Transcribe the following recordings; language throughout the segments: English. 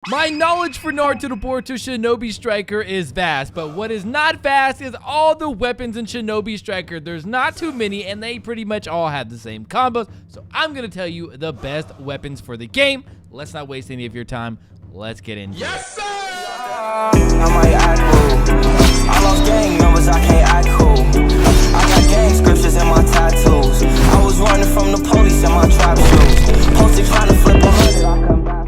My knowledge for Naruto to Boruto Shinobi Striker is vast, but what is not vast is all the weapons in Shinobi Striker. There's not too many, and they pretty much all have the same combos, so I'm gonna tell you the best weapons for the game. Let's not waste any of your time. Let's get into it. Yes, sir! I might act cool. I lost gang members, I can't act cool. I got gang scriptures in my tattoos. I was running from the police in my trap shoes. Posted trying to flip 100, I come back.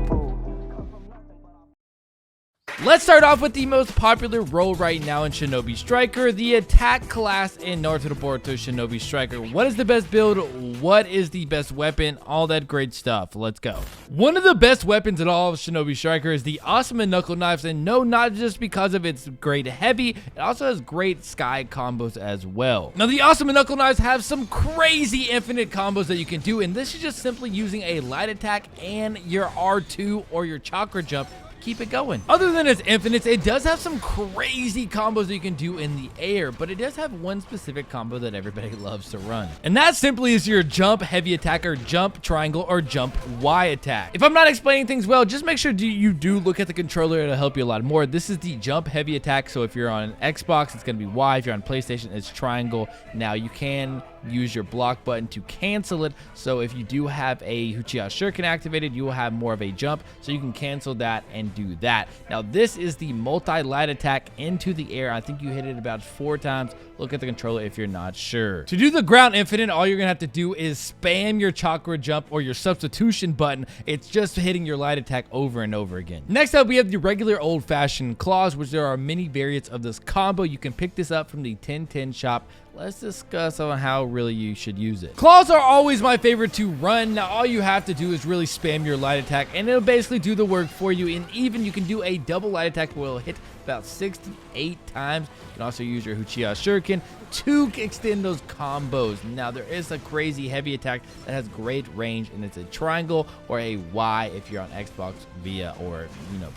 Let's start off with the most popular role right now in Shinobi Striker, the attack class in Naruto to Boruto Shinobi Striker. What is the best build? What is the best weapon? All that great stuff. Let's go. One of the best weapons in all of Shinobi Striker is the awesome Knuckle Knives, and no, not just because of its great heavy, it also has great sky combos as well. Now, the awesome Knuckle Knives have some crazy infinite combos that you can do, and this is just simply using a light attack and your R2 or your chakra jump. Keep it going. Other than its infinites, it does have some crazy combos that you can do in the air, but it does have one specific combo that everybody loves to run. And that simply is your jump heavy attack, or jump triangle, or jump Y attack. If I'm not explaining things well, just make sure you do look at the controller. It'll help you a lot more. This is the jump heavy attack. So if you're on Xbox, it's going to be Y. If you're on PlayStation, it's triangle. Now you can use your block button to cancel it. So if you do have a Uchiha Shuriken activated, you will have more of a jump. So you can cancel that and do that. Now this is the multi-light attack into the air. I think you hit it about 4 times. Look at the controller if you're not sure. To do the ground infinite, all you're gonna have to do is spam your chakra jump or your substitution button. It's just hitting your light attack over and over again. Next up, we have the regular old-fashioned claws, which there are many variants of this combo. You can pick this up from the 1010 shop. Let's discuss on how really you should use it. Claws are always my favorite to run. Now all you have to do is really spam your light attack and it'll basically do the work for you. And even you can do a double light attack where it'll hit about 68 times. You can also use your Uchiha Shuriken to extend those combos. Now there is a crazy heavy attack that has great range, and it's a triangle or a Y if you're on Xbox via or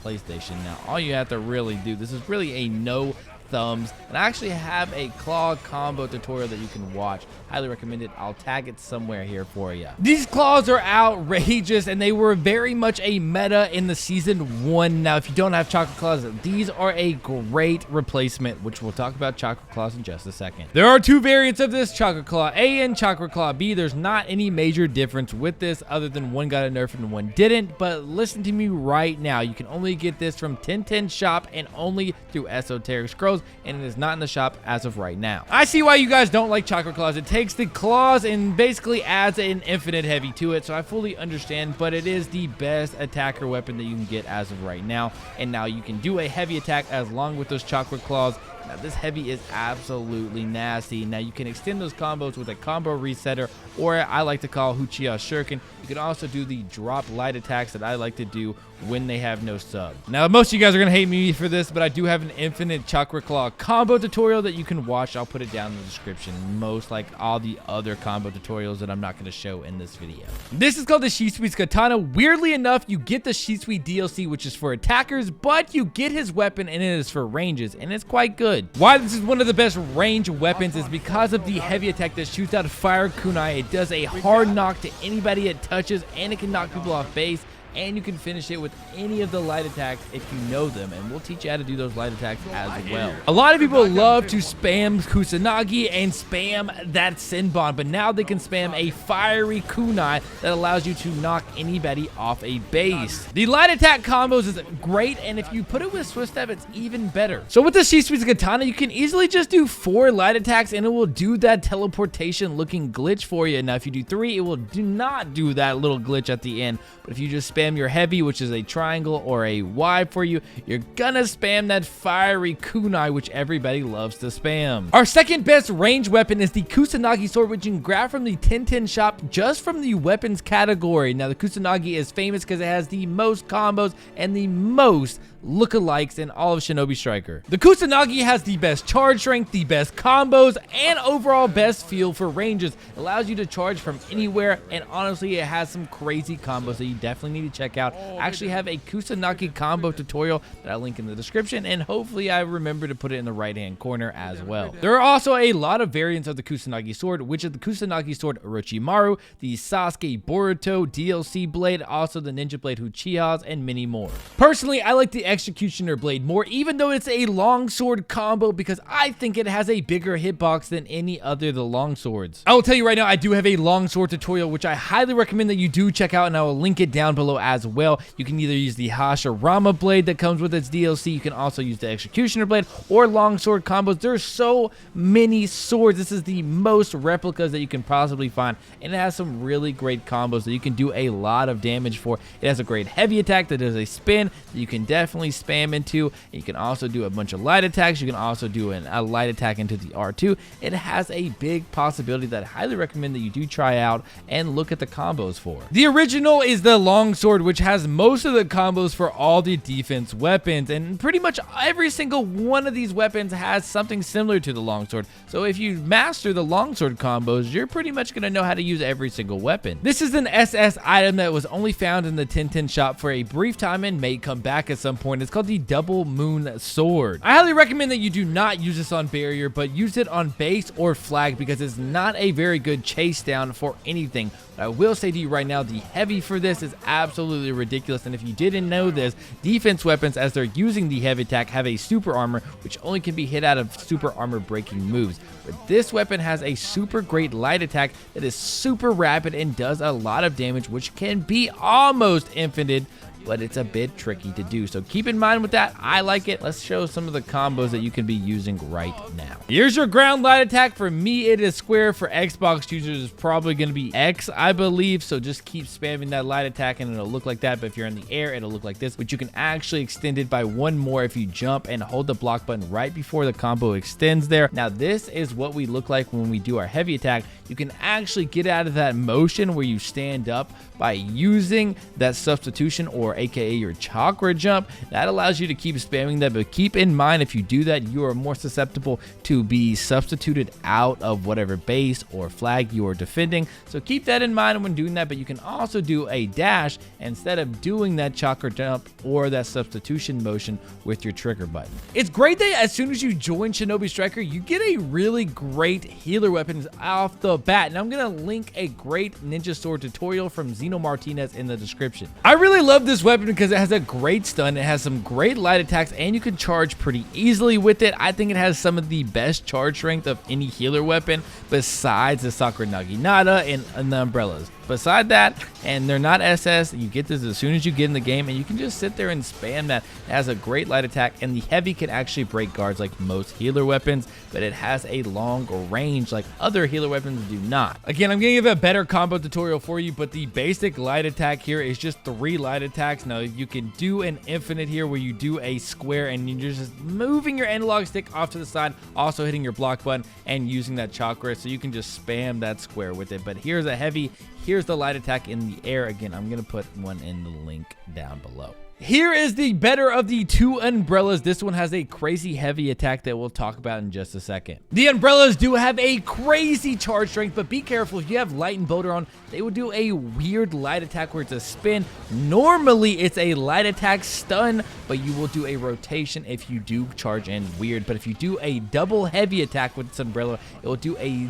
PlayStation. Now all you have to really do, this is really a no thumbs, and I actually have a claw combo tutorial that you can watch. Highly recommend it. I'll tag it somewhere here for you. These claws are outrageous, and they were very much a meta in the season 1. Now if you don't have chakra claws, these are a great replacement, which we'll talk about chakra claws in just a second. There are 2 variants of this, chakra claw A and chakra claw B. There's not any major difference with this other than one got a nerf and one didn't, but listen to me right now. You can only get this from 1010 shop and only through Esoteric Scrolls, and it is not in the shop as of right now. I see why you guys don't like chakra claws. It takes the claws and basically adds an infinite heavy to it, so I fully understand, but it is the best attacker weapon that you can get as of right now. And now you can do a heavy attack as long with those chakra claws. Now this heavy is absolutely nasty. Now you can extend those combos with a combo resetter, or I like to call Uchiha Shuriken. You can also do the drop light attacks that I like to do when they have no sub. Now most of you guys are gonna hate me for this, but I do have an infinite chakra claw combo tutorial that you can watch. I'll put it down in the description, most like all the other combo tutorials that I'm not gonna show in this video. This is called the Shisuis Katana. Weirdly enough, you get the Shisui DLC, which is for attackers, but you get his weapon and it is for ranges, and it's quite good. Why this is one of the best range weapons is because of the heavy attack that shoots out fire kunai. It does a hard knock to anybody it touches, and it can knock people off base. And you can finish it with any of the light attacks if you know them, and we'll teach you how to do those light attacks as well. A lot of people love to spam Kusanagi and spam that Senbon, but now they can spam a fiery kunai that allows you to knock anybody off a base. The light attack combos is great, and if you put it with Swift Step, it's even better. So with the Shisuis Katana, you can easily just do 4 light attacks, and it will do that teleportation looking glitch for you. Now if you do 3, it will not do that little glitch at the end, but if you just spam your heavy, which is a triangle or a Y for you, you're gonna spam that fiery kunai, which everybody loves to spam. Our second best range weapon is the Kusanagi Sword, which you can grab from the 1010 shop just from the weapons category. Now the Kusanagi is famous because it has the most combos and the most lookalikes in all of Shinobi Striker. The Kusanagi has the best charge strength, the best combos, and overall best feel for ranges. It allows you to charge from anywhere, and honestly, it has some crazy combos that you definitely need to check out. I actually have a Kusanagi combo tutorial that I'll link in the description, and hopefully I remember to put it in the right hand corner as well. There are also a lot of variants of the Kusanagi Sword, which is the Kusanagi Sword Orochimaru, the Sasuke Boruto DLC blade, also the Ninja Blade Uchihas, and many more. Personally, I like the Executioner blade more, even though it's a long sword combo, because I think it has a bigger hitbox than any other of the long swords. I will tell you right now, I do have a long sword tutorial, which I highly recommend that you do check out, and I will link it down below as well. You can either use the Hashirama blade that comes with its DLC. You can also use the Executioner blade or long sword combos. There's so many swords. This is the most replicas that you can possibly find, and it has some really great combos that you can do a lot of damage for. It has a great heavy attack that does a spin that you can definitely spam into. You can also do a bunch of light attacks. You can also do a light attack into the R2. It has a big possibility that I highly recommend that you do try out and look at the combos for. The original is the longsword, which has most of the combos for all the defense weapons, and pretty much every single one of these weapons has something similar to the longsword. So if you master the longsword combos, you're pretty much going to know how to use every single weapon. This is an SS item that was only found in the 1010 shop for a brief time and may come back at some point. It's called the Double Moon Sword. I highly recommend that you do not use this on barrier, but use it on base or flag, because it's not a very good chase down for anything. But I will say to you right now, the heavy for this is absolutely ridiculous, and if you didn't know this, defense weapons, as they're using the heavy attack, have a super armor, which only can be hit out of super armor breaking moves. But this weapon has a super great light attack that is super rapid and does a lot of damage, which can be almost infinite, but it's a bit tricky to do. So keep in mind with that. I like it. Let's show some of the combos that you can be using right now. Here's your ground light attack. For me, it is square. For Xbox users, it's probably going to be X, I believe. So just keep spamming that light attack and it'll look like that. But if you're in the air, it'll look like this, but you can actually extend it by one more if you jump and hold the block button right before the combo extends there. Now, this is what we look like when we do our heavy attack. You can actually get out of that motion where you stand up by using that substitution, or aka your chakra jump. That allows you to keep spamming that, but keep in mind, if you do that, you are more susceptible to be substituted out of whatever base or flag you are defending. So keep that in mind when doing that. But you can also do a dash instead of doing that chakra jump or that substitution motion with your trigger button. It's great that as soon as you join Shinobi Striker, you get a really great healer weapons off the bat, and I'm gonna link a great ninja sword tutorial from Zeno Martinez in the description. I really love this weapon because it has a great stun, it has some great light attacks, and you can charge pretty easily with it. I think it has some of the best charge strength of any healer weapon besides the Sakura Naginata and the umbrellas. Beside that, and they're not SS, you get this as soon as you get in the game, and you can just sit there and spam that. It has a great light attack, and the heavy can actually break guards like most healer weapons, but it has a long range like other healer weapons do not. Again, I'm gonna give a better combo tutorial for you, but the basic light attack here is just 3 light attacks. Now, you can do an infinite here where you do a square and you're just moving your analog stick off to the side, also hitting your block button and using that chakra, so you can just spam that square with it. But here's a heavy. Here's the light attack in the air. Again, I'm going to put one in the link down below. Here is the better of the 2 umbrellas. This one has a crazy heavy attack that we'll talk about in just a second. The umbrellas do have a crazy charge strength, but be careful. If you have light and boulder on, they will do a weird light attack where it's a spin. Normally, it's a light attack stun, but you will do a rotation if you do charge in weird. But if you do a double heavy attack with this umbrella, it will do a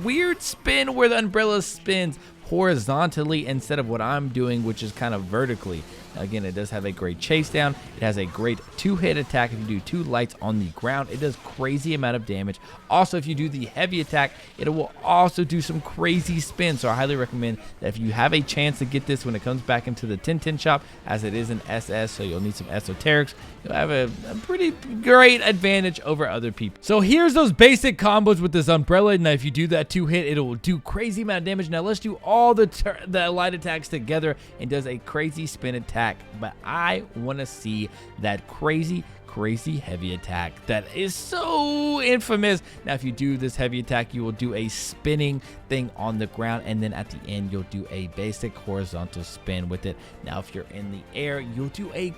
weird spin where the umbrella spins horizontally instead of what I'm doing, which is kind of vertically. Again, it does have a great chase down. It has a great 2-hit attack. If you do 2 lights on the ground, it does crazy amount of damage. Also, if you do the heavy attack, it will also do some crazy spins. So I highly recommend that if you have a chance to get this when it comes back into the 1010 shop, as it is an SS, so you'll need some esoterics, you'll have a pretty great advantage over other people. So here's those basic combos with this umbrella. Now, if you do that 2-hit, it will do crazy amount of damage. Now, let's do all the light attacks together, and does a crazy spin attack. But I want to see that crazy heavy attack that is so infamous. Now, if you do this heavy attack, you will do a spinning thing on the ground, and then at the end you'll do a basic horizontal spin with it. Now, if you're in the air, you'll do a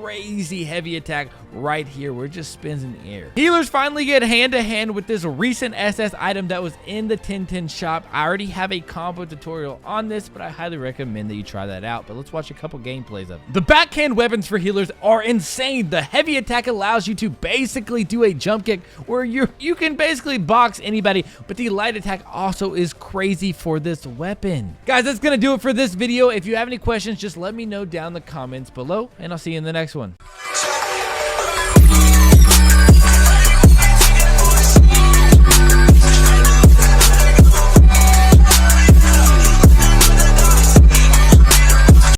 crazy heavy attack right here where it just spins in the air. Healers finally get hand to hand with this recent SS item that was in the 1010 shop. I already have a combo tutorial tutorial on this, but I highly recommend that you try that out. But let's watch a couple gameplays of it. The backhand weapons for healers are insane. The heavy attack allows you to basically do a jump kick where you can basically box anybody, but the light attack also is crazy for this weapon. Guys, that's gonna do it for this video. If you have any questions, just let me know down in the comments below, and I'll see you in the next one.